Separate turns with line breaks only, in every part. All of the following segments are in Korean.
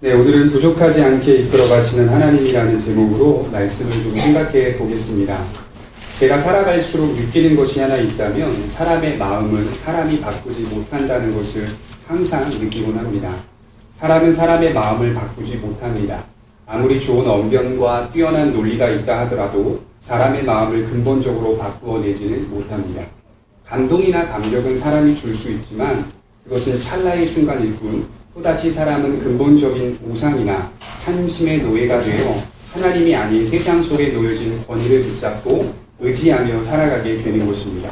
네, 오늘은 부족하지 않게 이끌어 가시는 하나님이라는 제목으로 말씀을 좀 생각해 보겠습니다. 제가 살아갈수록 느끼는 것이 하나 있다면 사람의 마음은 사람이 바꾸지 못한다는 것을 항상 느끼곤 합니다. 사람은 사람의 마음을 바꾸지 못합니다. 아무리 좋은 언변과 뛰어난 논리가 있다 하더라도 사람의 마음을 근본적으로 바꾸어내지는 못합니다. 감동이나 감격은 사람이 줄 수 있지만 그것은 찰나의 순간일 뿐 또다시 사람은 근본적인 우상이나 탐심의 노예가 되어 하나님이 아닌 세상 속에 놓여진 권위를 붙잡고 의지하며 살아가게 되는 것입니다.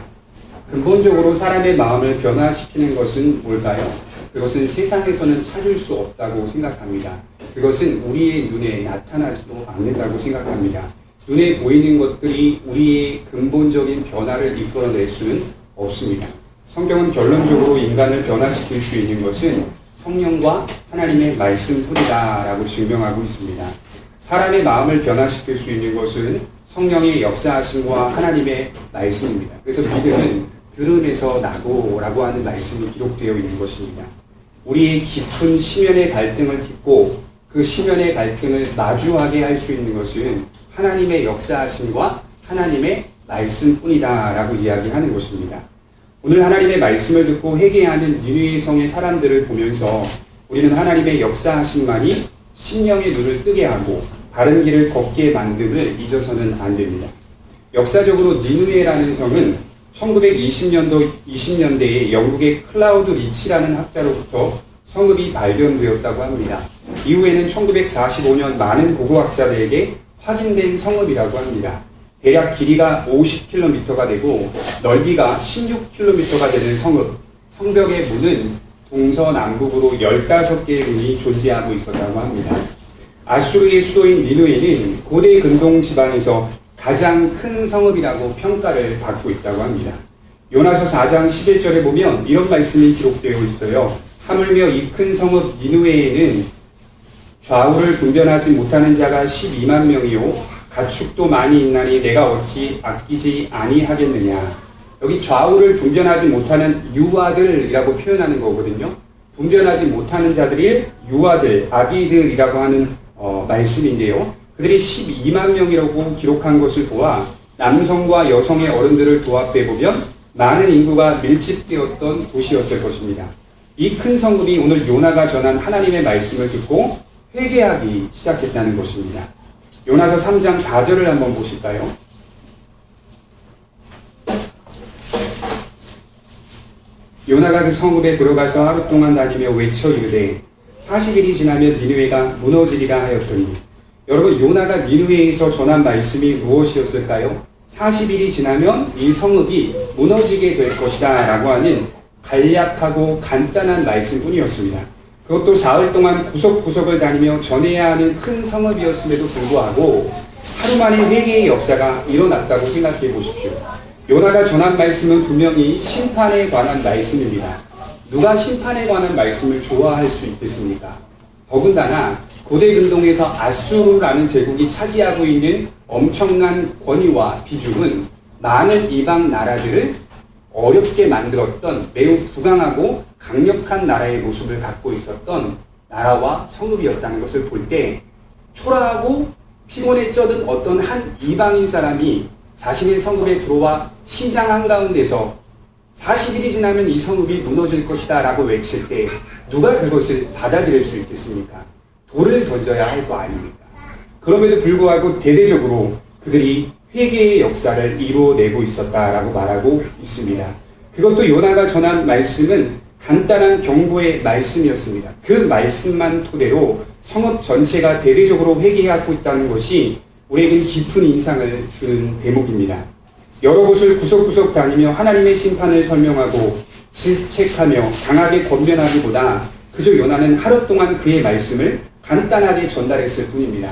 근본적으로 사람의 마음을 변화시키는 것은 뭘까요? 그것은 세상에서는 찾을 수 없다고 생각합니다. 그것은 우리의 눈에 나타나지도 않는다고 생각합니다. 눈에 보이는 것들이 우리의 근본적인 변화를 이끌어낼 수는 없습니다. 성경은 결론적으로 인간을 변화시킬 수 있는 것은 성령과 하나님의 말씀뿐이다라고 증명하고 있습니다. 사람의 마음을 변화시킬 수 있는 것은 성령의 역사하심과 하나님의 말씀입니다. 그래서 믿음은 들음에서 나고라고 하는 말씀이 기록되어 있는 것입니다. 우리의 깊은 심연의 갈등을 딛고 그 심연의 갈등을 마주하게 할 수 있는 것은 하나님의 역사하심과 하나님의 말씀뿐이다라고 이야기하는 것입니다. 오늘 하나님의 말씀을 듣고 회개하는 니느웨 성의 사람들을 보면서 우리는 하나님의 역사하심만이 심령의 눈을 뜨게 하고 바른 길을 걷게 만듦을 잊어서는 안 됩니다. 역사적으로 니느웨라는 성은 1920년대에 영국의 클라우드 리치라는 학자로부터 성읍이 발견되었다고 합니다. 이후에는 1945년 많은 고고학자들에게 확인된 성읍이라고 합니다. 대략 길이가 50km가 되고 넓이가 16km가 되는 성읍, 성벽의 문은 동서남북으로 15개의 문이 존재하고 있었다고 합니다. 아수르의 수도인 니느웨는 고대 근동 지방에서 가장 큰 성읍이라고 평가를 받고 있다고 합니다. 요나서 4장 11절에 보면 이런 말씀이 기록되어 있어요. 하물며 이 큰 성읍 니느웨에는 좌우를 분별하지 못하는 자가 12만 명이요 가축도 많이 있나니 내가 어찌 아끼지 아니하겠느냐. 여기 좌우를 분별하지 못하는 유아들이라고 표현하는 거거든요. 분별하지 못하는 자들이 유아들, 아비들이라고 하는 말씀인데요. 그들이 12만 명이라고 기록한 것을 보아 남성과 여성의 어른들을 도합해 보면 많은 인구가 밀집되었던 도시였을 것입니다. 이 큰 성읍이 오늘 요나가 전한 하나님의 말씀을 듣고 회개하기 시작했다는 것입니다. 요나서 3장 4절을 한번 보실까요? 요나가 그 성읍에 들어가서 하루 동안 다니며 외쳐 이르되 40일이 지나면 니느웨가 무너지리라 하였더니, 여러분, 요나가 니느웨에서 전한 말씀이 무엇이었을까요? 40일이 지나면 이 성읍이 무너지게 될 것이다 라고 하는 간략하고 간단한 말씀뿐이었습니다. 그것도 사흘 동안 구석구석을 다니며 전해야 하는 큰 성읍이었음에도 불구하고 하루 만에 회개의 역사가 일어났다고 생각해 보십시오. 요나가 전한 말씀은 분명히 심판에 관한 말씀입니다. 누가 심판에 관한 말씀을 좋아할 수 있겠습니까? 더군다나 고대 근동에서 아수르라는 제국이 차지하고 있는 엄청난 권위와 비중은 많은 이방 나라들을 어렵게 만들었던 매우 부강하고 강력한 나라의 모습을 갖고 있었던 나라와 성읍이었다는 것을 볼 때 초라하고 피곤에 쩌든 어떤 한 이방인 사람이 자신의 성읍에 들어와 시장 한가운데서 40일이 지나면 이 성읍이 무너질 것이다 라고 외칠 때 누가 그것을 받아들일 수 있겠습니까? 돌을 던져야 할 거 아닙니까? 그럼에도 불구하고 대대적으로 그들이 회개의 역사를 이루어내고 있었다라고 말하고 있습니다. 그것도 요나가 전한 말씀은 간단한 경고의 말씀이었습니다. 그 말씀만 토대로 성읍 전체가 대대적으로 회개하고 있다는 것이 우리에겐 깊은 인상을 주는 대목입니다. 여러 곳을 구석구석 다니며 하나님의 심판을 설명하고 질책하며 강하게 권면하기보다 그저 요나는 하루 동안 그의 말씀을 간단하게 전달했을 뿐입니다.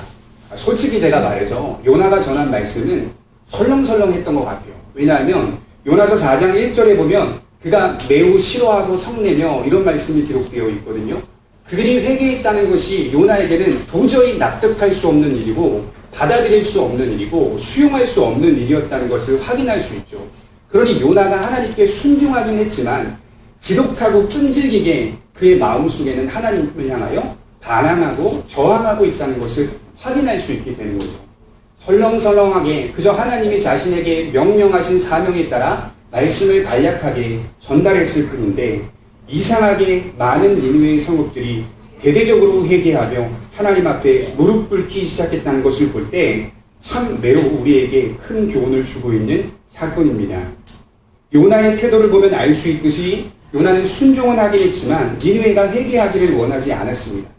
솔직히 제가 말해서 요나가 전한 말씀은 설렁설렁했던 것 같아요. 왜냐하면 요나서 4장 1절에 보면 그가 매우 싫어하고 성내며 이런 말씀이 기록되어 있거든요. 그들이 회개했다는 것이 요나에게는 도저히 납득할 수 없는 일이고 받아들일 수 없는 일이고 수용할 수 없는 일이었다는 것을 확인할 수 있죠. 그러니 요나가 하나님께 순종하긴 했지만 지독하고 끈질기게 그의 마음속에는 하나님을 향하여 반항하고 저항하고 있다는 것을 확인할 수 있게 되는 거죠. 설렁설렁하게 그저 하나님이 자신에게 명령하신 사명에 따라 말씀을 간략하게 전달했을 뿐인데 이상하게 많은 니느웨의 성읍들이 대대적으로 회개하며 하나님 앞에 무릎 꿇기 시작했다는 것을 볼 때 참 매우 우리에게 큰 교훈을 주고 있는 사건입니다. 요나의 태도를 보면 알 수 있듯이 요나는 순종은 하긴 했지만 니느웨가 회개하기를 원하지 않았습니다.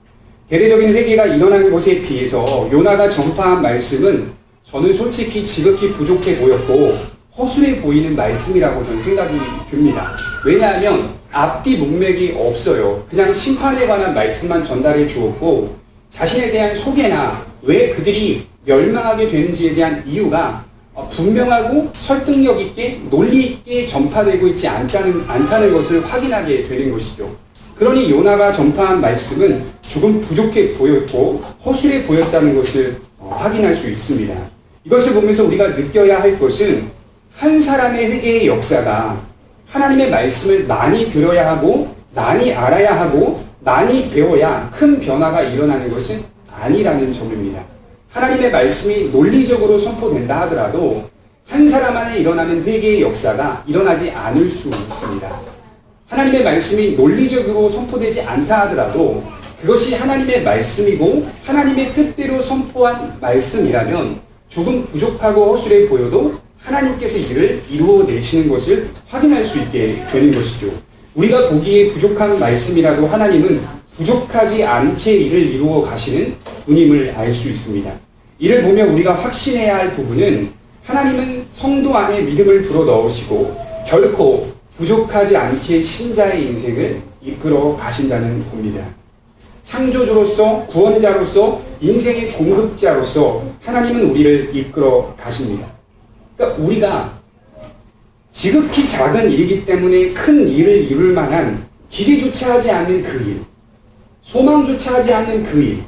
대대적인 회개가 일어나는 것에 비해서 요나가 전파한 말씀은 저는 솔직히 지극히 부족해 보였고 허술해 보이는 말씀이라고 저는 생각이 듭니다. 왜냐하면 앞뒤 문맥이 없어요. 그냥 심판에 관한 말씀만 전달해 주었고 자신에 대한 소개나 왜 그들이 멸망하게 되는지에 대한 이유가 분명하고 설득력 있게 논리 있게 전파되고 있지 않다는 것을 확인하게 되는 것이죠. 그러니 요나가 전파한 말씀은 조금 부족해 보였고 허술해 보였다는 것을 확인할 수 있습니다. 이것을 보면서 우리가 느껴야 할 것은 한 사람의 회개의 역사가 하나님의 말씀을 많이 들어야 하고 많이 알아야 하고 많이 배워야 큰 변화가 일어나는 것은 아니라는 점입니다. 하나님의 말씀이 논리적으로 선포된다 하더라도 한 사람 안에 일어나는 회개의 역사가 일어나지 않을 수 있습니다. 하나님의 말씀이 논리적으로 선포되지 않다 하더라도 그것이 하나님의 말씀이고 하나님의 뜻대로 선포한 말씀이라면 조금 부족하고 허술해 보여도 하나님께서 이를 이루어내시는 것을 확인할 수 있게 되는 것이죠. 우리가 보기에 부족한 말씀이라도 하나님은 부족하지 않게 이를 이루어 가시는 분임을 알 수 있습니다. 이를 보면 우리가 확신해야 할 부분은 하나님은 성도 안에 믿음을 불어넣으시고 결코 부족하지 않게 신자의 인생을 이끌어 가신다는 겁니다. 창조주로서 구원자로서 인생의 공급자로서 하나님은 우리를 이끌어 가십니다. 그러니까 우리가 지극히 작은 일이기 때문에 큰 일을 이룰 만한 기대조차 하지 않는 그 일, 소망조차 하지 않는 그 일,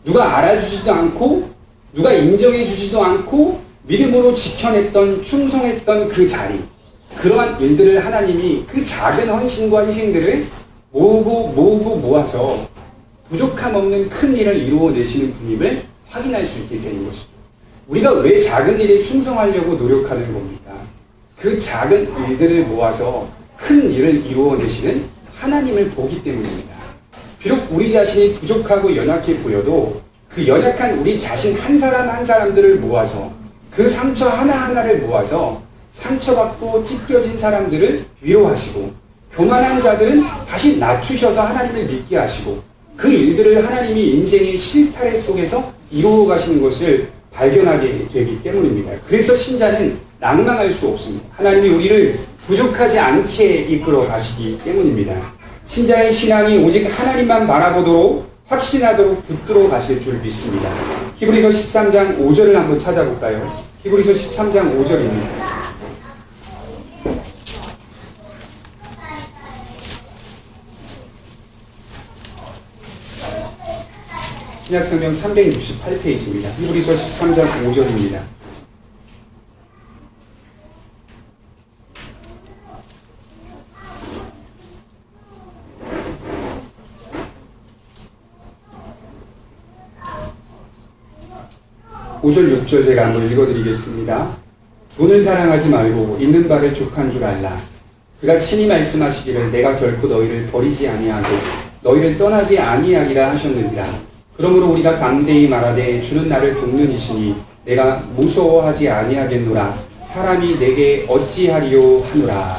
누가 알아주지도 않고 누가 인정해주지도 않고 믿음으로 지켜냈던 충성했던 그 자리, 그러한 일들을 하나님이 그 작은 헌신과 희생들을 모아서 부족함 없는 큰 일을 이루어내시는 분임을 확인할 수 있게 되는 것이죠. 우리가 왜 작은 일에 충성하려고 노력하는 겁니까? 그 작은 일들을 모아서 큰 일을 이루어내시는 하나님을 보기 때문입니다. 비록 우리 자신이 부족하고 연약해 보여도 그 연약한 우리 자신 한 사람 한 사람들을 모아서 그 상처 하나하나를 모아서 상처받고 찢겨진 사람들을 위로하시고 교만한 자들은 다시 낮추셔서 하나님을 믿게 하시고 그 일들을 하나님이 인생의 실타래 속에서 이루어 가시는 것을 발견하게 되기 때문입니다. 그래서 신자는 낭망할 수 없습니다. 하나님이 우리를 부족하지 않게 이끌어 가시기 때문입니다. 신자의 신앙이 오직 하나님만 바라보도록 확신하도록 붙들어 가실 줄 믿습니다. 히브리서 13장 5절을 한번 찾아볼까요? 히브리서 13장 5절입니다. 신약성경 368페이지입니다. 히브리서 13장 5절입니다. (5절) (6절) 제가 한번 읽어드리겠습니다. 돈을 사랑하지 말고 있는 바를 족한 줄 알라. 그가 친히 말씀하시기를 내가 결코 너희를 버리지 아니하고 너희를 떠나지 아니하리라 하셨느니라. 그러므로 우리가 담대히 말하되 주는 나를 돕는 이시니 내가 무서워하지 아니하겠노라. 사람이 내게 어찌하리요 하노라.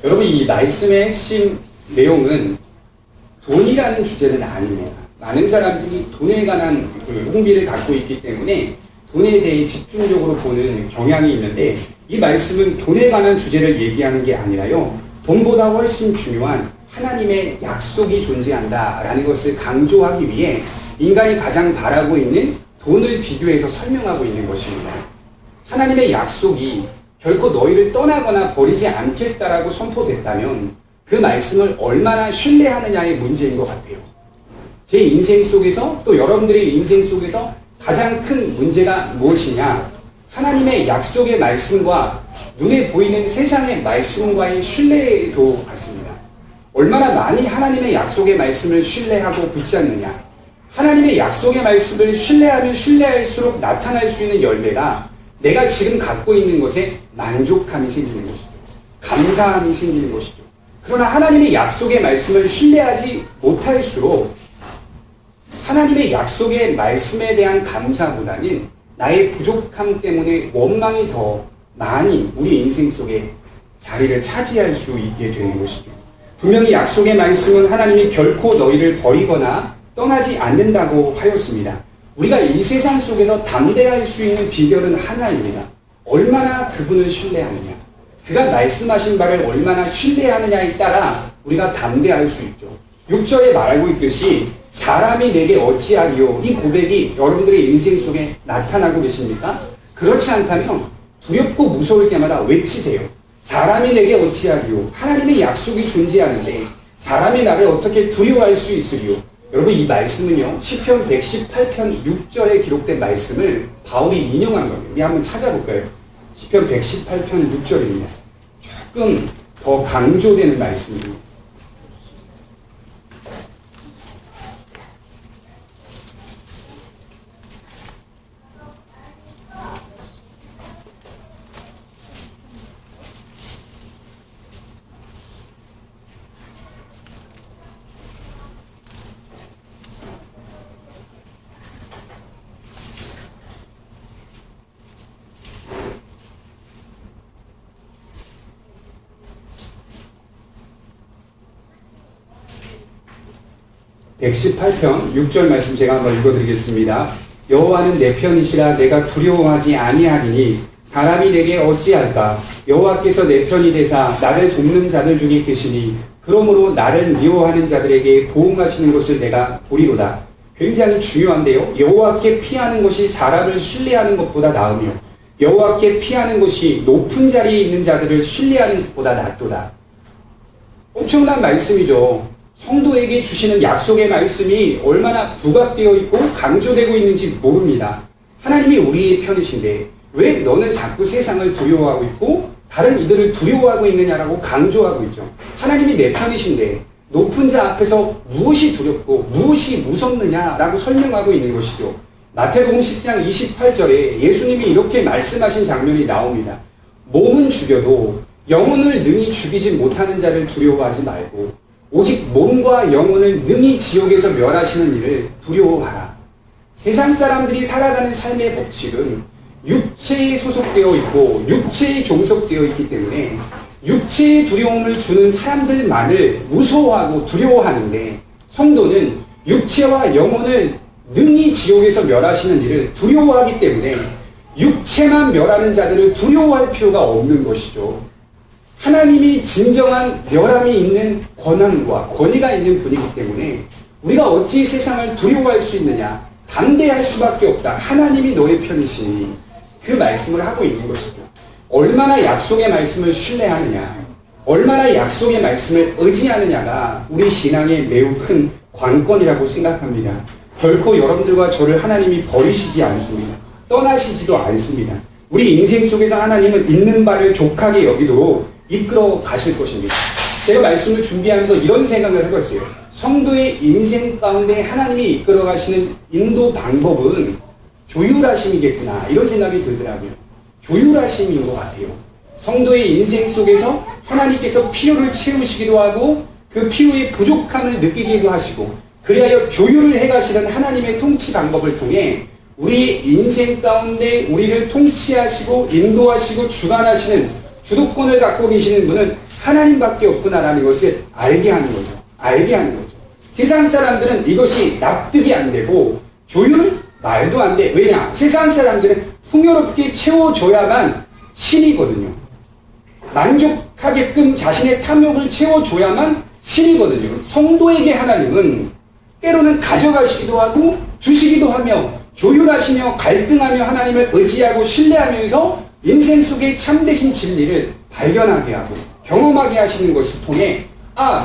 여러분, 이 말씀의 핵심 내용은 돈이라는 주제는 아닙니다. 많은 사람들이 돈에 관한 흥미를 갖고 있기 때문에 돈에 대해 집중적으로 보는 경향이 있는데 이 말씀은 돈에 관한 주제를 얘기하는 게 아니라요, 돈보다 훨씬 중요한 하나님의 약속이 존재한다라는 것을 강조하기 위해 인간이 가장 바라고 있는 돈을 비교해서 설명하고 있는 것입니다. 하나님의 약속이 결코 너희를 떠나거나 버리지 않겠다라고 선포됐다면 그 말씀을 얼마나 신뢰하느냐의 문제인 것 같아요. 제 인생 속에서 또 여러분들의 인생 속에서 가장 큰 문제가 무엇이냐? 하나님의 약속의 말씀과 눈에 보이는 세상의 말씀과의 신뢰도 같습니다. 얼마나 많이 하나님의 약속의 말씀을 신뢰하고 붙잡느냐. 하나님의 약속의 말씀을 신뢰하면 신뢰할수록 나타날 수 있는 열매가 내가 지금 갖고 있는 것에 만족함이 생기는 것이죠. 감사함이 생기는 것이죠. 그러나 하나님의 약속의 말씀을 신뢰하지 못할수록 하나님의 약속의 말씀에 대한 감사보다는 나의 부족함 때문에 원망이 더 많이 우리 인생 속에 자리를 차지할 수 있게 되는 것이죠. 분명히 약속의 말씀은 하나님이 결코 너희를 버리거나 떠나지 않는다고 하였습니다. 우리가 이 세상 속에서 담대할 수 있는 비결은 하나입니다. 얼마나 그분을 신뢰하느냐. 그가 말씀하신 바를 얼마나 신뢰하느냐에 따라 우리가 담대할 수 있죠. 6절에 말하고 있듯이 사람이 내게 어찌하리요. 이 고백이 여러분들의 인생 속에 나타나고 계십니까? 그렇지 않다면 두렵고 무서울 때마다 외치세요. 사람이 내게 어찌하리요. 하나님의 약속이 존재하는데 사람이 나를 어떻게 두려워할 수 있으리요. 여러분 이 말씀은요. 시편 118편 6절에 기록된 말씀을 바울이 인용한 겁니다. 우리 한번 찾아볼까요? 시편 118편 6절입니다. 조금 더 강조되는 말씀입니다. (118편) 6절 말씀 제가 한번 읽어드리겠습니다. 여호와는 내 편이시라 내가 두려워하지 아니하리니 사람이 내게 어찌할까. 여호와께서 내 편이 되사 나를 돕는 자들 중에 계시니 그러므로 나를 미워하는 자들에게 보응하시는 것을 내가 보리로다. 굉장히 중요한데요. 여호와께 피하는 것이 사람을 신뢰하는 것보다 나으며 여호와께 피하는 것이 높은 자리에 있는 자들을 신뢰하는 것보다 낫도다. 엄청난 말씀이죠. 성도에게 주시는 약속의 말씀이 얼마나 부각되어 있고 강조되고 있는지 모릅니다. 하나님이 우리의 편이신데 왜 너는 자꾸 세상을 두려워하고 있고 다른 이들을 두려워하고 있느냐라고 강조하고 있죠. 하나님이 내 편이신데 높은 자 앞에서 무엇이 두렵고 무엇이 무섭느냐라고 설명하고 있는 것이죠. 마태복음 10장 28절에 예수님이 이렇게 말씀하신 장면이 나옵니다. 몸은 죽여도 영혼을 능히 죽이지 못하는 자를 두려워하지 말고 오직 몸과 영혼을 능히 지옥에서 멸하시는 이를 두려워하라. 세상 사람들이 살아가는 삶의 법칙은 육체에 소속되어 있고 육체에 종속되어 있기 때문에 육체의 두려움을 주는 사람들만을 무서워하고 두려워하는데 성도는 육체와 영혼을 능히 지옥에서 멸하시는 이를 두려워하기 때문에 육체만 멸하는 자들을 두려워할 필요가 없는 것이죠. 하나님이 진정한 멸함이 있는 권한과 권위가 있는 분이기 때문에 우리가 어찌 세상을 두려워할 수 있느냐. 담대할 수밖에 없다. 하나님이 너의 편이시니 그 말씀을 하고 있는 것이죠. 얼마나 약속의 말씀을 신뢰하느냐, 얼마나 약속의 말씀을 의지하느냐가 우리 신앙의 매우 큰 관건이라고 생각합니다. 결코 여러분들과 저를 하나님이 버리시지 않습니다. 떠나시지도 않습니다. 우리 인생 속에서 하나님은 있는 바를 족하게 여기도록 이끌어 가실 것입니다. 제가 말씀을 준비하면서 이런 생각을 해봤어요. 성도의 인생 가운데 하나님이 이끌어 가시는 인도 방법은 조율하심이겠구나 이런 생각이 들더라고요. 조율하심인 것 같아요. 성도의 인생 속에서 하나님께서 필요를 채우시기도 하고 그 필요의 부족함을 느끼기도 하시고 그리하여 조율을 해가시는 하나님의 통치 방법을 통해 우리 인생 가운데 우리를 통치하시고 인도하시고 주관하시는 주도권을 갖고 계시는 분은 하나님밖에 없구나라는 것을 알게 하는 거죠. 알게 하는 거죠. 세상 사람들은 이것이 납득이 안 되고 조율? 말도 안 돼. 왜냐? 세상 사람들은 풍요롭게 채워줘야만 신이거든요. 만족하게끔 자신의 탐욕을 채워줘야만 신이거든요. 성도에게 하나님은 때로는 가져가시기도 하고 주시기도 하며 조율하시며 갈등하며 하나님을 의지하고 신뢰하면서 인생 속에 참되신 진리를 발견하게 하고 경험하게 하시는 것을 통해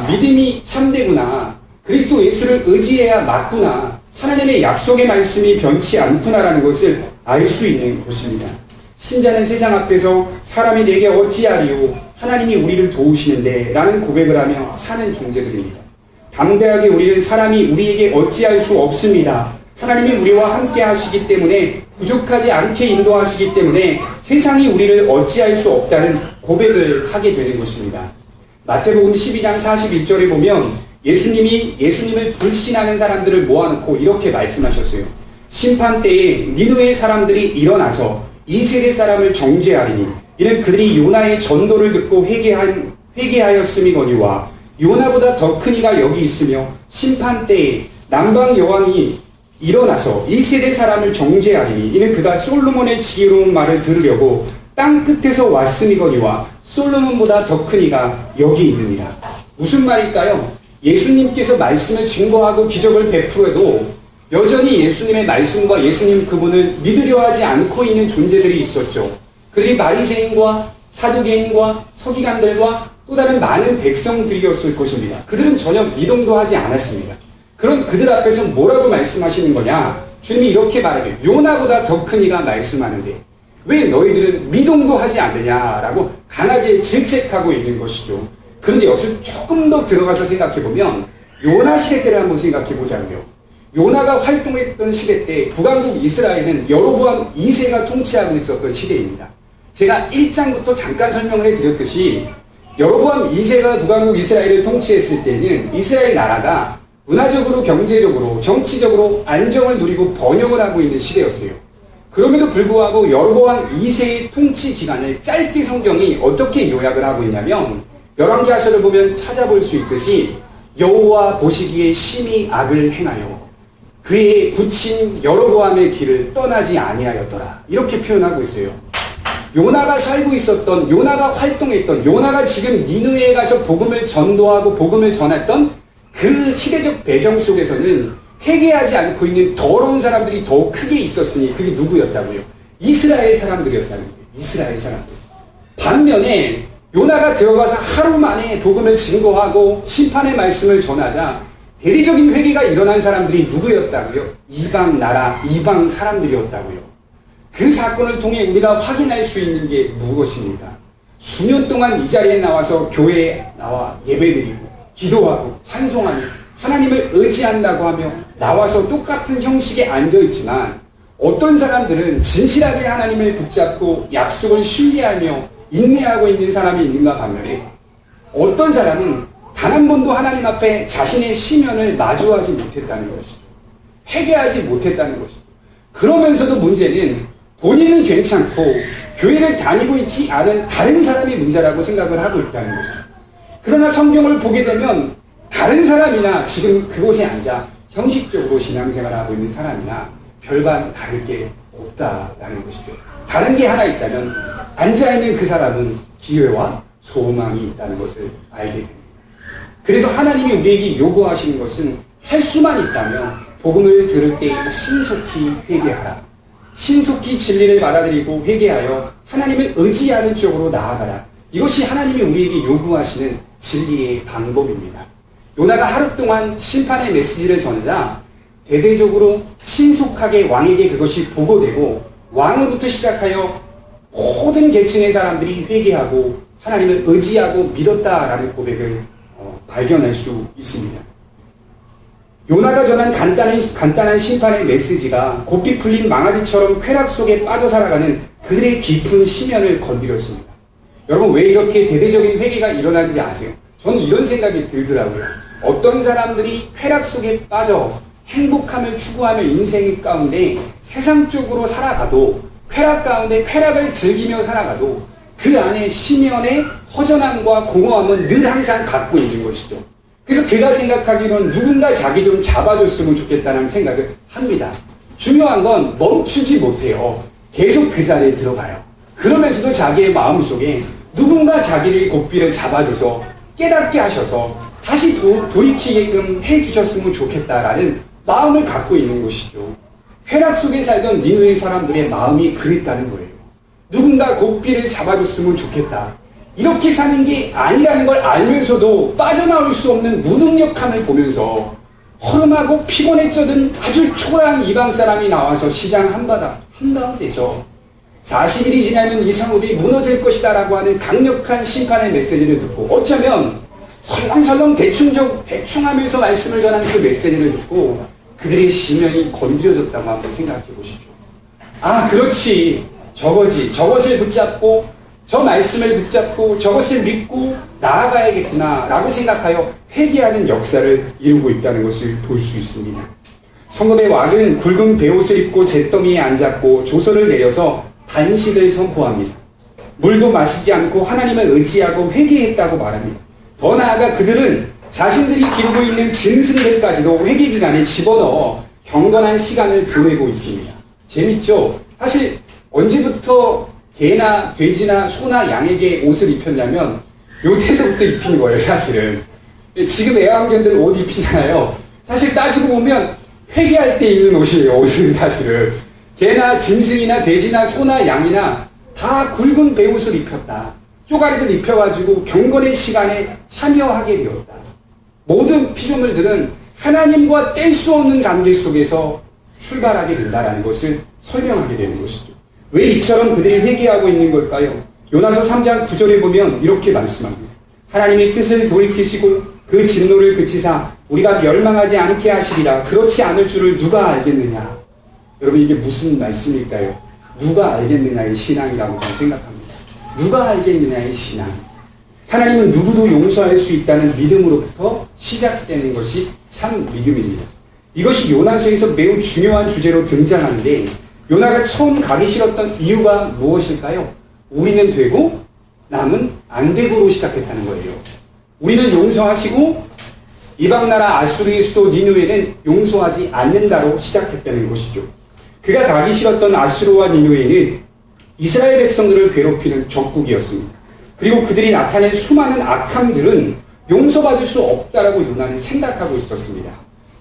믿음이 참되구나. 그리스도 예수를 의지해야 맞구나. 하나님의 약속의 말씀이 변치 않구나라는 것을 알 수 있는 것입니다. 신자는 세상 앞에서 사람이 내게 어찌하리요. 하나님이 우리를 도우시는데 라는 고백을 하며 사는 존재들입니다. 담대하게 우리는 사람이 우리에게 어찌할 수 없습니다. 하나님이 우리와 함께 하시기 때문에 부족하지 않게 인도하시기 때문에 세상이 우리를 어찌할 수 없다는 고백을 하게 되는 것입니다. 마태복음 12장 41절에 보면 예수님을 불신하는 사람들을 모아놓고 이렇게 말씀하셨어요. 심판 때에 니느웨 사람들이 일어나서 이 세대 사람을 정죄하리니 이는 그들이 요나의 전도를 듣고 회개하였음이거니와 요나보다 더 큰 이가 여기 있으며 심판 때에 남방 여왕이 일어나서 이 세대 사람을 정죄하리니 이는 그가 솔로몬의 지혜로운 말을 들으려고 땅 끝에서 왔음이거니와 솔로몬보다 더 큰 이가 여기 있느니라. 무슨 말일까요? 예수님께서 말씀을 증거하고 기적을 베풀어도 여전히 예수님의 말씀과 예수님 그분을 믿으려 하지 않고 있는 존재들이 있었죠. 그들이 바리새인과 사두개인과 서기관들과 또 다른 많은 백성들이었을 것입니다. 그들은 전혀 미동도 하지 않았습니다. 그런 그들 앞에서 뭐라고 말씀하시는 거냐? 주님이 이렇게 말하죠. 요나보다 더 큰 이가 말씀하는데 왜 너희들은 미동도 하지 않느냐라고 강하게 질책하고 있는 것이죠. 그런데 여기서 조금 더 들어가서 생각해보면 요나 시대 때를 한번 생각해보자고요. 요나가 활동했던 시대 때 북왕국 이스라엘은 여로보암 2세가 통치하고 있었던 시대입니다. 제가 1장부터 잠깐 설명을 해드렸듯이 여로보암 2세가 북왕국 이스라엘을 통치했을 때는 이스라엘 나라가 문화적으로, 경제적으로, 정치적으로 안정을 누리고 번영을 하고 있는 시대였어요. 그럼에도 불구하고 여로보암 2세의 통치 기간을 짧게 성경이 어떻게 요약을 하고 있냐면 열왕기하서를 보면 찾아볼 수 있듯이 여호와 보시기에 심히 악을 행하여 그의 부친 여로보암의 길을 떠나지 아니하였더라. 이렇게 표현하고 있어요. 요나가 살고 있었던, 요나가 활동했던, 요나가 지금 니느웨에 가서 복음을 전도하고 복음을 전했던 그 시대적 배경 속에서는 회개하지 않고 있는 더러운 사람들이 더 크게 있었으니 그게 누구였다고요? 이스라엘 사람들이었다는 거예요. 이스라엘 사람들. 반면에 요나가 들어가서 하루 만에 복음을 증거하고 심판의 말씀을 전하자 대리적인 회개가 일어난 사람들이 누구였다고요? 이방 나라, 이방 사람들이었다고요. 그 사건을 통해 우리가 확인할 수 있는 게 무엇입니까? 수년 동안 이 자리에 나와서 교회에 나와 예배드리고 기도하고 찬송하며 하나님을 의지한다고 하며 나와서 똑같은 형식에 앉아있지만 어떤 사람들은 진실하게 하나님을 붙잡고 약속을 신뢰하며 인내하고 있는 사람이 있는가 반면에 어떤 사람은 단 한 번도 하나님 앞에 자신의 시면을 마주하지 못했다는 것이죠. 회개하지 못했다는 것이죠. 그러면서도 문제는 본인은 괜찮고 교회를 다니고 있지 않은 다른 사람이 문제라고 생각을 하고 있다는 것이죠. 그러나 성경을 보게 되면 다른 사람이나 지금 그곳에 앉아 형식적으로 신앙생활을 하고 있는 사람이나 별반 다를 게 없다라는 것이죠. 다른 게 하나 있다면 앉아있는 그 사람은 기회와 소망이 있다는 것을 알게 됩니다. 그래서 하나님이 우리에게 요구하시는 것은 할 수만 있다면 복음을 들을 때 신속히 회개하라. 신속히 진리를 받아들이고 회개하여 하나님을 의지하는 쪽으로 나아가라. 이것이 하나님이 우리에게 요구하시는 진리의 방법입니다. 요나가 하루 동안 심판의 메시지를 전하자 대대적으로 신속하게 왕에게 그것이 보고되고 왕으로부터 시작하여 모든 계층의 사람들이 회개하고 하나님을 의지하고 믿었다라는 고백을 발견할 수 있습니다. 요나가 전한 간단한 심판의 메시지가 고삐 풀린 망아지처럼 쾌락 속에 빠져 살아가는 그들의 깊은 심연을 건드렸습니다. 여러분 왜 이렇게 대대적인 회개가 일어나는지 아세요? 저는 이런 생각이 들더라고요. 어떤 사람들이 쾌락 속에 빠져 행복함을 추구하며 인생 가운데 세상적으로 살아가도 쾌락 가운데 쾌락을 즐기며 살아가도 그 안에 심연의 허전함과 공허함은 늘 항상 갖고 있는 것이죠. 그래서 그가 생각하기로는 누군가 자기 좀 잡아줬으면 좋겠다는 생각을 합니다. 중요한 건 멈추지 못해요. 계속 그 자리에 들어가요. 그러면서도 자기의 마음속에 누군가 자기의 고삐를 잡아줘서 깨닫게 하셔서 다시 돌이키게끔 해주셨으면 좋겠다라는 마음을 갖고 있는 것이죠. 쾌락 속에 살던 니느웨 사람들의 마음이 그랬다는 거예요. 누군가 고삐를 잡아줬으면 좋겠다. 이렇게 사는 게 아니라는 걸 알면서도 빠져나올 수 없는 무능력함을 보면서 허름하고 피곤에 쪄든 아주 초라한 이방 사람이 나와서 시장 한가운데서 40일이 지나면 이 성읍이 무너질 것이다 라고 하는 강력한 심판의 메시지를 듣고, 어쩌면 설렁설렁 대충 하면서 말씀을 전한 그 메시지를 듣고 그들의 심령이 건드려졌다고 한번 생각해 보십시오. 아, 그렇지, 저거지, 저것을 붙잡고 저 말씀을 붙잡고 저것을 믿고 나아가야겠구나 라고 생각하여 회개하는 역사를 이루고 있다는 것을 볼 수 있습니다. 성읍의 왕은 굵은 베옷을 입고 잿더미에 앉았고 조서를 내려서 단식을 선포합니다. 물도 마시지 않고 하나님을 의지하고 회개했다고 말합니다. 더 나아가 그들은 자신들이 기르고 있는 짐승들까지도 회개 기간에 집어넣어 경건한 시간을 보내고 있습니다. 재밌죠? 사실 언제부터 개나 돼지나 소나 양에게 옷을 입혔냐면 요때서부터 입힌 거예요, 사실은. 지금 애완견들 옷 입히잖아요. 사실 따지고 보면 회개할 때 입는 옷이에요, 옷은 사실은. 개나 짐승이나 돼지나 소나 양이나 다 굵은 베옷을 입혔다. 쪼가리를 입혀가지고 경건의 시간에 참여하게 되었다. 모든 피조물들은 하나님과 뗄 수 없는 관계 속에서 출발하게 된다는 것을 설명하게 되는 것이죠. 왜 이처럼 그들이 회개하고 있는 걸까요? 요나서 3장 9절에 보면 이렇게 말씀합니다. 하나님의 뜻을 돌이키시고 그 진노를 그치사 우리가 멸망하지 않게 하시리라. 그렇지 않을 줄을 누가 알겠느냐. 여러분, 이게 무슨 말씀일까요? 누가 알겠느냐의 신앙이라고 저는 생각합니다. 누가 알겠느냐의 신앙. 하나님은 누구도 용서할 수 있다는 믿음으로부터 시작되는 것이 참 믿음입니다. 이것이 요나서에서 매우 중요한 주제로 등장하는데, 요나가 처음 가기 싫었던 이유가 무엇일까요? 우리는 되고 남은 안 되고로 시작했다는 거예요. 우리는 용서하시고 이방나라 아수르의 수도 니느웨는 용서하지 않는다로 시작했다는 것이죠. 그가 가기 싫었던 아수르와 니느웨는 이스라엘 백성들을 괴롭히는 적국이었습니다. 그리고 그들이 나타낸 수많은 악함들은 용서받을 수 없다라고 요나는 생각하고 있었습니다.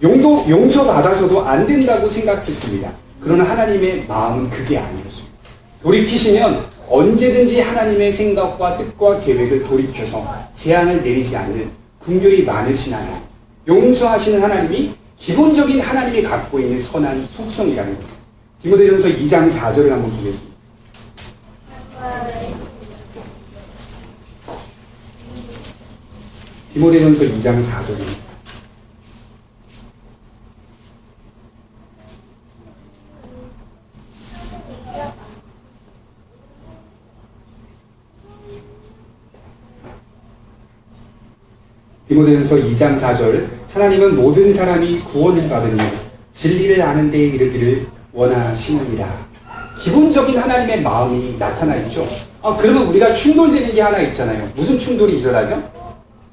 용서받아서도 안 된다고 생각했습니다. 그러나 하나님의 마음은 그게 아니었습니다. 돌이키시면 언제든지 하나님의 생각과 뜻과 계획을 돌이켜서 재앙을 내리지 않는 긍휼이 많으신 하나님, 용서하시는 하나님이 기본적인 하나님이 갖고 있는 선한 속성이라는 겁니다. 디모데전서 2장 4절을 한번 보겠습니다. 디모데전서 2장 4절입니다. 디모데전서 2장 4절. 하나님은 모든 사람이 구원을 받으며 진리를 아는 데에 이르기를 원하시느니라. 기본적인 하나님의 마음이 나타나 있죠. 그러면 우리가 충돌되는 게 하나 있잖아요. 무슨 충돌이 일어나죠?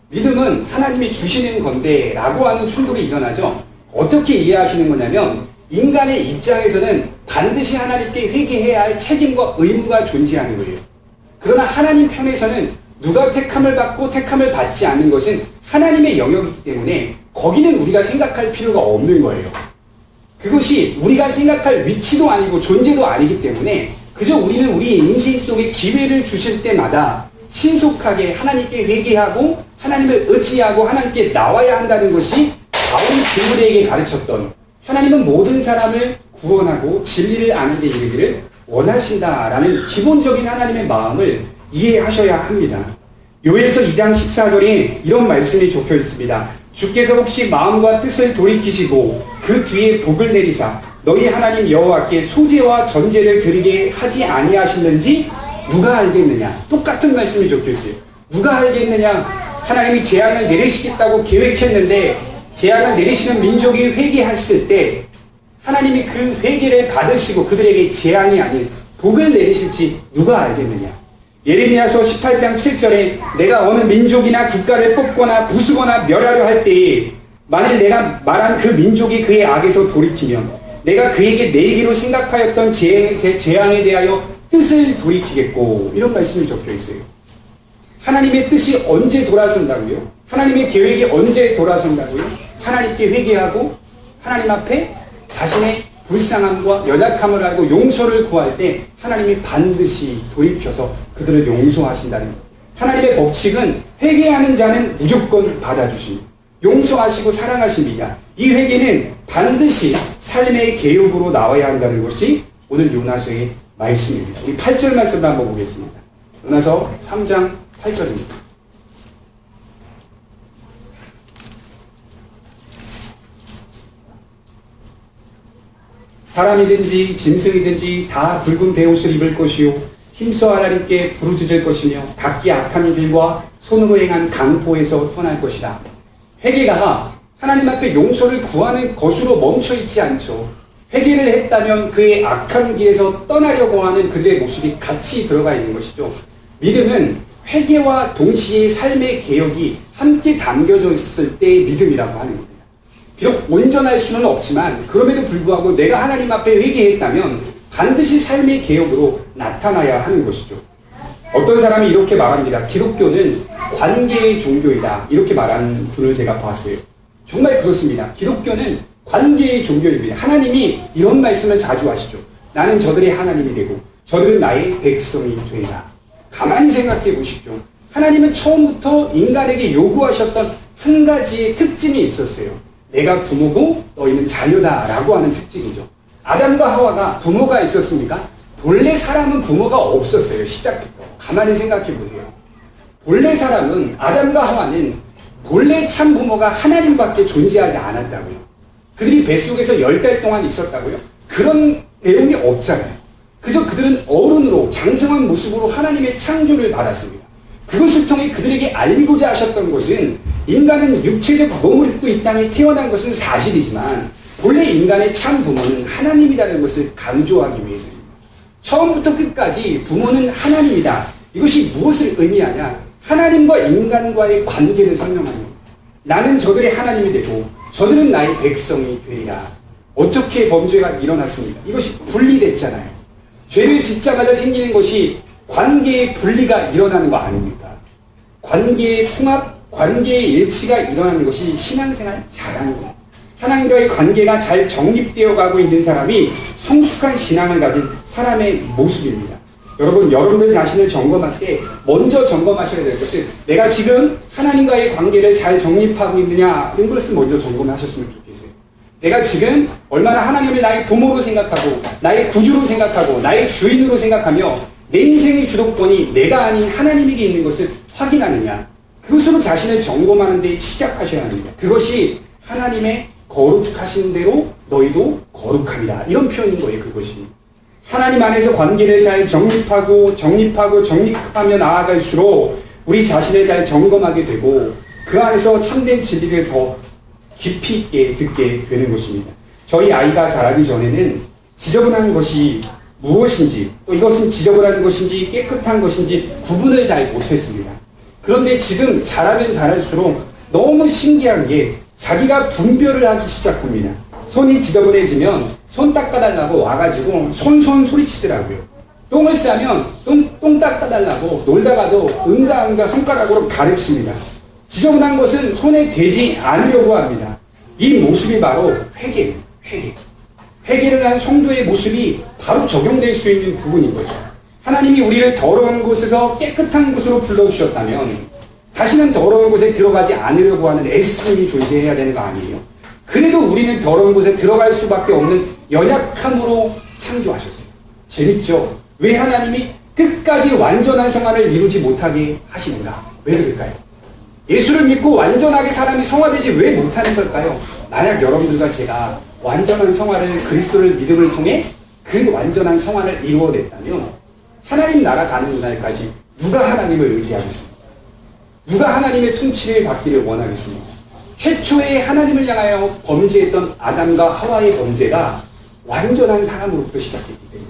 믿음은 하나님이 주시는 건데 라고 하는 충돌이 일어나죠. 어떻게 이해하시는 거냐면, 인간의 입장에서는 반드시 하나님께 회개해야 할 책임과 의무가 존재하는 거예요. 그러나 하나님 편에서는 누가 택함을 받고 택함을 받지 않는 것은 하나님의 영역이기 때문에 거기는 우리가 생각할 필요가 없는 거예요. 그것이 우리가 생각할 위치도 아니고 존재도 아니기 때문에 그저 우리는 우리 인생 속에 기회를 주실 때마다 신속하게 하나님께 회개하고 하나님을 의지하고 하나님께 나와야 한다는 것이 바울 디모데에게 가르쳤던, 하나님은 모든 사람을 구원하고 진리를 아는 데 이르기를 원하신다라는 기본적인 하나님의 마음을 이해하셔야 합니다. 요엘서 2장 14절에 이런 말씀이 적혀 있습니다. 주께서 혹시 마음과 뜻을 돌이키시고 그 뒤에 복을 내리사 너희 하나님 여호와께 소제와 전제를 드리게 하지 아니하시는지 누가 알겠느냐. 똑같은 말씀이 적혀 있어요. 누가 알겠느냐. 하나님이 재앙을 내리시겠다고 계획했는데 재앙을 내리시는 민족이 회개했을 때 하나님이 그 회개를 받으시고 그들에게 재앙이 아닌 복을 내리실지 누가 알겠느냐. 예레미야서 18장 7절에 내가 어느 민족이나 국가를 뽑거나 부수거나 멸하려 할 때에 만일 내가 말한 그 민족이 그의 악에서 돌이키면 내가 그에게 내리기로 생각하였던 재앙에 대하여 뜻을 돌이키겠고, 이런 말씀이 적혀 있어요. 하나님의 뜻이 언제 돌아선다고요? 하나님의 계획이 언제 돌아선다고요? 하나님께 회개하고 하나님 앞에 자신의 불쌍함과 연약함을 알고 용서를 구할 때 하나님이 반드시 돌이켜서 그들을 용서하신다는 것. 하나님의 법칙은 회개하는 자는 무조건 받아주십니다. 용서하시고 사랑하십니다. 이 회개는 반드시 삶의 개혁으로 나와야 한다는 것이 오늘 요나서의 말씀입니다. 우리 8절 말씀을 한번 보겠습니다. 요나서 3장 8절입니다. 사람이든지 짐승이든지 다 붉은 베옷을 입을 것이요 힘써 하나님께 부르짖을 것이며 각기 악한 이들과 손으로 행한 강포에서 떠날 것이다. 회개가 하나님 앞에 용서를 구하는 것으로 멈춰 있지 않죠. 회개를 했다면 그의 악한 길에서 떠나려고 하는 그들의 모습이 같이 들어가 있는 것이죠. 믿음은 회개와 동시에 삶의 개혁이 함께 담겨져 있을 때의 믿음이라고 하는 겁니다. 비록 온전할 수는 없지만 그럼에도 불구하고 내가 하나님 앞에 회개했다면 반드시 삶의 개혁으로 나타나야 하는 것이죠. 어떤 사람이 이렇게 말합니다. 기독교는 관계의 종교이다. 이렇게 말하는 분을 제가 봤어요. 정말 그렇습니다. 기독교는 관계의 종교입니다. 하나님이 이런 말씀을 자주 하시죠. 나는 저들의 하나님이 되고 저들은 나의 백성이 되라. 가만히 생각해 보십시오. 하나님은 처음부터 인간에게 요구하셨던 한 가지의 특징이 있었어요. 내가 부모고 너희는 자녀다 라고 하는 특징이죠. 아담과 하와가 부모가 있었습니까? 본래 사람은 부모가 없었어요. 시작부터. 가만히 생각해 보세요. 본래 사람은 아담과 하와는 본래 참 부모가 하나님밖에 존재하지 않았다고요. 그들이 뱃속에서 10달 동안 있었다고요. 그런 내용이 없잖아요. 그저 그들은 어른으로 장성한 모습으로 하나님의 창조를 받았습니다. 그것을 통해 그들에게 알리고자 하셨던 것은 인간은 육체적 몸을 입고 이 땅에 태어난 것은 사실이지만 본래 인간의 참 부모는 하나님이라는 것을 강조하기 위해서입니다. 처음부터 끝까지 부모는 하나님이다. 이것이 무엇을 의미하냐? 하나님과 인간과의 관계를 설명하는 겁니다. 나는 저들의 하나님이 되고 저들은 나의 백성이 되리라. 어떻게 범죄가 일어났습니까? 이것이 분리됐잖아요. 죄를 짓자마자 생기는 것이 관계의 분리가 일어나는 거 아닙니까? 관계의 통합, 관계의 일치가 일어나는 것이 신앙생활 잘하는 거예요. 하나님과의 관계가 잘 정립되어 가고 있는 사람이 성숙한 신앙을 가진 사람의 모습입니다. 여러분들 자신을 점검할 때 먼저 점검하셔야 될 것은 내가 지금 하나님과의 관계를 잘 정립하고 있느냐 이런 것을 먼저 점검하셨으면 좋겠어요. 내가 지금 얼마나 하나님을 나의 부모로 생각하고 나의 구주로 생각하고 나의 주인으로 생각하며 내 인생의 주도권이 내가 아닌 하나님에게 있는 것을 확인하느냐. 그것으로 자신을 점검하는 데 시작하셔야 합니다. 그것이 하나님의 거룩하신 대로 너희도 거룩함이다. 이런 표현인 거예요. 그것이. 하나님 안에서 관계를 잘 정립하며 나아갈수록 우리 자신을 잘 점검하게 되고 그 안에서 참된 진리를 더 깊이 있게 듣게 되는 것입니다. 저희 아이가 자라기 전에는 지저분한 것이 무엇인지 또 이것은 지저분한 것인지 깨끗한 것인지 구분을 잘 못했습니다. 그런데 지금 자라면 자랄수록 너무 신기한 게 자기가 분별을 하기 시작합니다. 손이 지저분해지면 손 닦아달라고 와가지고 손 소리치더라고요. 똥을 싸면 똥 닦아달라고 놀다가도 응가응가 손가락으로 가르칩니다. 지저분한 것은 손에 대지 않으려고 합니다. 이 모습이 바로 회개예요. 회개를 한 성도의 모습이 바로 적용될 수 있는 부분인 거죠. 하나님이 우리를 더러운 곳에서 깨끗한 곳으로 불러주셨다면 다시는 더러운 곳에 들어가지 않으려고 하는 애씀이 존재해야 되는 거 아니에요? 그래도 우리는 더러운 곳에 들어갈 수밖에 없는 연약함으로 창조하셨어요. 재밌죠? 왜 하나님이 끝까지 완전한 성화를 이루지 못하게 하시는가? 왜 그럴까요? 예수를 믿고 완전하게 사람이 성화되지 왜 못하는 걸까요? 만약 여러분들과 제가 완전한 성화를 그리스도를 믿음을 통해 그 완전한 성화를 이루어냈다면 하나님 나라 가는 날까지 누가 하나님을 의지하겠습니까? 누가 하나님의 통치를 받기를 원하겠습니까? 최초의 하나님을 향하여 범죄했던 아담과 하와의 범죄가 완전한 사람으로부터 시작했기 때문에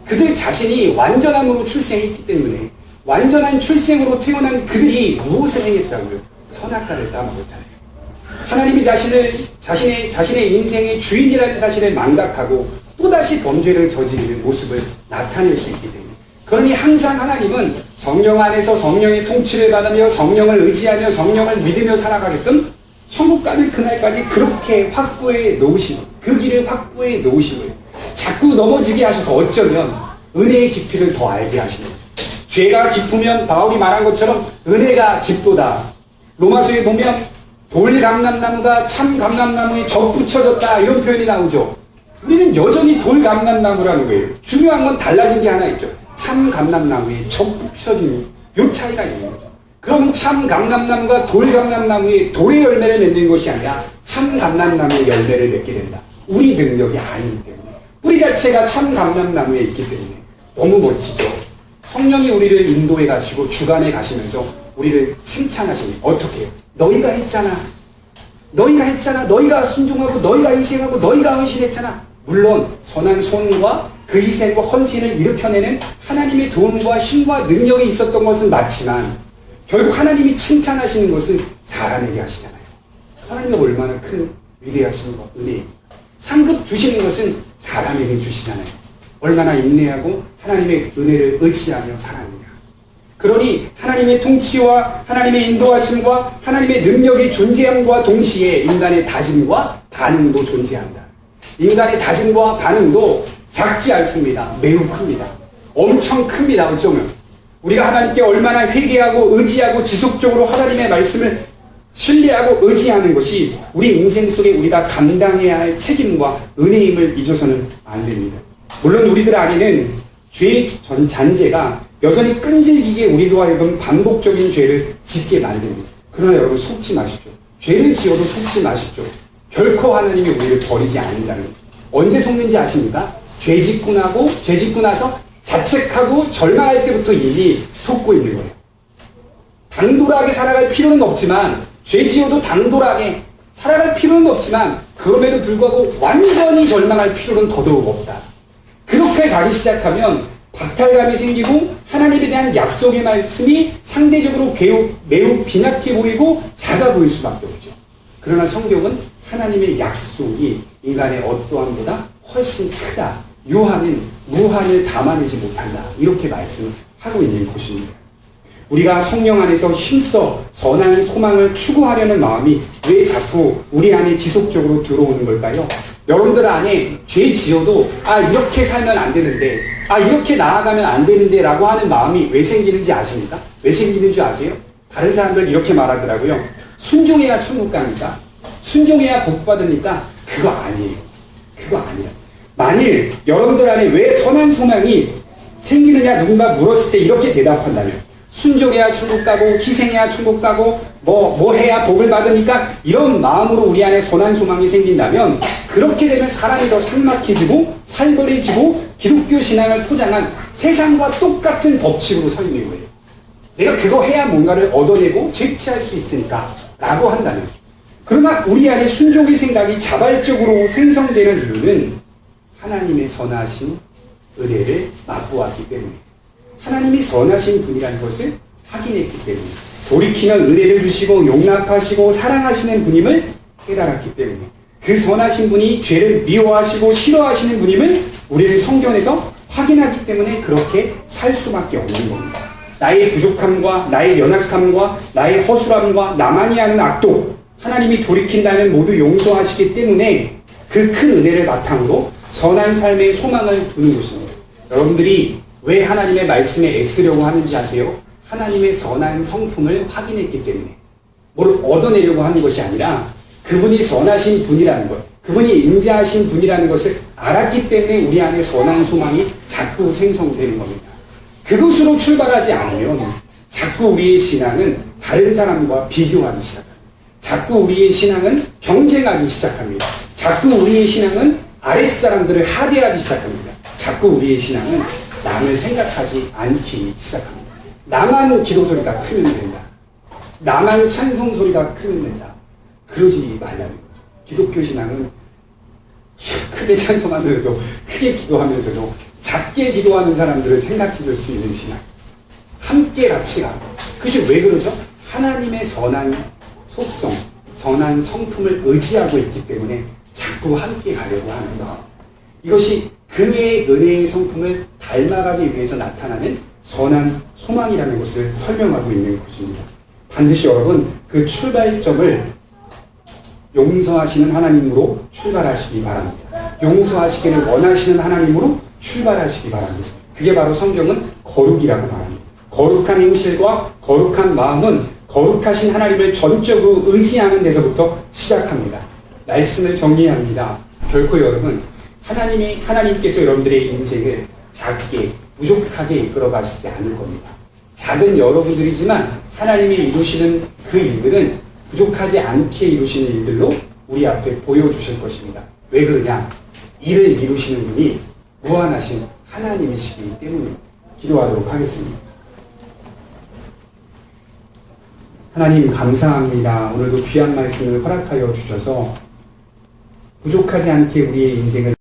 그들 자신이 완전함으로 출생했기 때문에 완전한 출생으로 태어난 그들이 무엇을 행했다고요? 선악과를 따먹었잖아요. 하나님이 자신의 인생의 주인이라는 사실을 망각하고 또다시 범죄를 저지르는 모습을 나타낼 수 있기 때문에 그러니 항상 하나님은 성령 안에서 성령의 통치를 받으며 성령을 의지하며 성령을 믿으며 살아가게끔 천국 가는 그날까지 그렇게 확보해 놓으시고 그 길을 확보해 놓으시고 자꾸 넘어지게 하셔서 어쩌면 은혜의 깊이를 더 알게 하시는 거예요. 죄가 깊으면 바울이 말한 것처럼 은혜가 깊도다. 로마서에 보면 돌 감람나무가 참 감람나무에 접붙여졌다 이런 표현이 나오죠. 우리는 여전히 돌감람나무라는 거예요. 중요한 건 달라진 게 하나 있죠. 참 감람나무에 적국 펴진 요 차이가 있는 거죠. 그럼 참 감람나무가 돌감람나무에 돌의 열매를 맺는 것이 아니라 참 감람나무의 열매를 맺게 된다. 우리 능력이 아니기 때문에. 뿌리 자체가 참 감람나무에 있기 때문에. 너무 멋지죠. 성령이 우리를 인도해 가시고 주관해 가시면서 우리를 칭찬하시니 어떻게 해요? 너희가 했잖아. 너희가 순종하고 너희가 희생하고 너희가 헌신했잖아. 물론 선한 손과 그 희생과 헌신을 일으켜내는 하나님의 도움과 힘과 능력이 있었던 것은 맞지만 결국 하나님이 칭찬하시는 것은 사람에게 하시잖아요. 하나님이 얼마나 큰 위대하신 것, 은혜. 상급 주시는 것은 사람에게 주시잖아요. 얼마나 인내하고 하나님의 은혜를 의지하며 살아가느냐. 그러니 하나님의 통치와 하나님의 인도하심과 하나님의 능력의 존재함과 동시에 인간의 다짐과 반응도 존재한다. 인간의 다짐과 반응도 작지 않습니다. 매우 큽니다. 엄청 큽니다. 어쩌면 우리가 하나님께 얼마나 회개하고 의지하고 지속적으로 하나님의 말씀을 신뢰하고 의지하는 것이 우리 인생 속에 우리가 감당해야 할 책임과 은혜임을 잊어서는 안 됩니다. 물론 우리들 안에는 죄의 잔재가 여전히 끈질기게 우리로 하여금 반복적인 죄를 짓게 만듭니다. 그러나 여러분 속지 마십시오. 죄를 지어도 속지 마십시오. 결코 하나님이 우리를 버리지 않는다는 거예요. 언제 속는지 아십니까? 죄 짓고 나서 자책하고 절망할 때부터 이미 속고 있는 거예요. 당돌하게 살아갈 필요는 없지만 죄 지어도 당돌하게 살아갈 필요는 없지만 그럼에도 불구하고 완전히 절망할 필요는 더더욱 없다. 그렇게 가기 시작하면 박탈감이 생기고 하나님에 대한 약속의 말씀이 상대적으로 매우 빈약해 보이고 작아 보일 수밖에 없죠. 그러나 성경은 하나님의 약속이 인간의 어떠함보다 훨씬 크다. 유한은 무한을 담아내지 못한다. 이렇게 말씀하고 있는 것입니다. 우리가 성령 안에서 힘써 선한 소망을 추구하려는 마음이 왜 자꾸 우리 안에 지속적으로 들어오는 걸까요? 여러분들 안에 죄 지어도 이렇게 살면 안 되는데 이렇게 나아가면 안 되는데 라고 하는 마음이 왜 생기는지 아십니까? 왜 생기는 줄 아세요? 다른 사람들 이렇게 말하더라고요. 순종해야 천국 갑니까? 순종해야 복 받으니까 그거 아니에요. 그거 아니야. 만일 여러분들 안에 왜 선한 소망이 생기느냐 누군가 물었을 때 이렇게 대답한다면 순종해야 천국 가고 희생해야 천국 가고 뭐 해야 복을 받으니까 이런 마음으로 우리 안에 선한 소망이 생긴다면 그렇게 되면 사람이 더 삭막해지고 살벌해지고 기독교 신앙을 포장한 세상과 똑같은 법칙으로 서 있는 거예요. 내가 그거 해야 뭔가를 얻어내고 죄취할 수 있으니까 라고 한다면 그러나 우리 안에 순종의 생각이 자발적으로 생성되는 이유는 하나님의 선하신 은혜를 맛보았기 때문에 하나님이 선하신 분이라는 것을 확인했기 때문에 돌이키는 은혜를 주시고 용납하시고 사랑하시는 분임을 깨달았기 때문에 그 선하신 분이 죄를 미워하시고 싫어하시는 분임을 우리는 성경에서 확인하기 때문에 그렇게 살 수밖에 없는 겁니다. 나의 부족함과 나의 연약함과 나의 허술함과 나만이 하는 악도 하나님이 돌이킨다면 모두 용서하시기 때문에 그 큰 은혜를 바탕으로 선한 삶의 소망을 두는 것입니다. 여러분들이 왜 하나님의 말씀에 애쓰려고 하는지 아세요? 하나님의 선한 성품을 확인했기 때문에 뭘 얻어내려고 하는 것이 아니라 그분이 선하신 분이라는 것, 그분이 인자하신 분이라는 것을 알았기 때문에 우리 안에 선한 소망이 자꾸 생성되는 겁니다. 그것으로 출발하지 않으면 자꾸 우리의 신앙은 다른 사람과 비교하기 시작합니다. 자꾸 우리의 신앙은 경쟁하기 시작합니다. 자꾸 우리의 신앙은 아랫사람들을 하대하기 시작합니다. 자꾸 우리의 신앙은 남을 생각하지 않기 시작합니다. 나만 기도 소리가 크면 된다. 나만 찬송 소리가 크면 된다. 그러지 말라는 거죠. 기독교 신앙은 크게 찬송하면서도 크게 기도하면서도 작게 기도하는 사람들을 생각해 줄 수 있는 신앙. 함께 같이 가고. 그것이 왜 그러죠? 하나님의 선한 속성, 선한 성품을 의지하고 있기 때문에 자꾸 함께 가려고 하는 것. 이것이 그의 은혜의 성품을 닮아가기 위해서 나타나는 선한 소망이라는 것을 설명하고 있는 것입니다. 반드시 여러분 그 출발점을 용서하시는 하나님으로 출발하시기 바랍니다. 용서하시기를 원하시는 하나님으로 출발하시기 바랍니다. 그게 바로 성경은 거룩이라고 말합니다. 거룩한 행실과 거룩한 마음은 거룩하신 하나님을 전적으로 의지하는 데서부터 시작합니다. 말씀을 정리합니다. 결코 여러분 하나님께서 여러분들의 인생을 작게, 부족하게 이끌어가시지 않을 겁니다. 작은 여러분들이지만 하나님이 이루시는 그 일들은 부족하지 않게 이루시는 일들로 우리 앞에 보여주실 것입니다. 왜 그러냐? 이를 이루시는 분이 무한하신 하나님이시기 때문에. 기도하도록 하겠습니다. 하나님 감사합니다. 오늘도 귀한 말씀을 허락하여 주셔서 부족하지 않게 우리의 인생을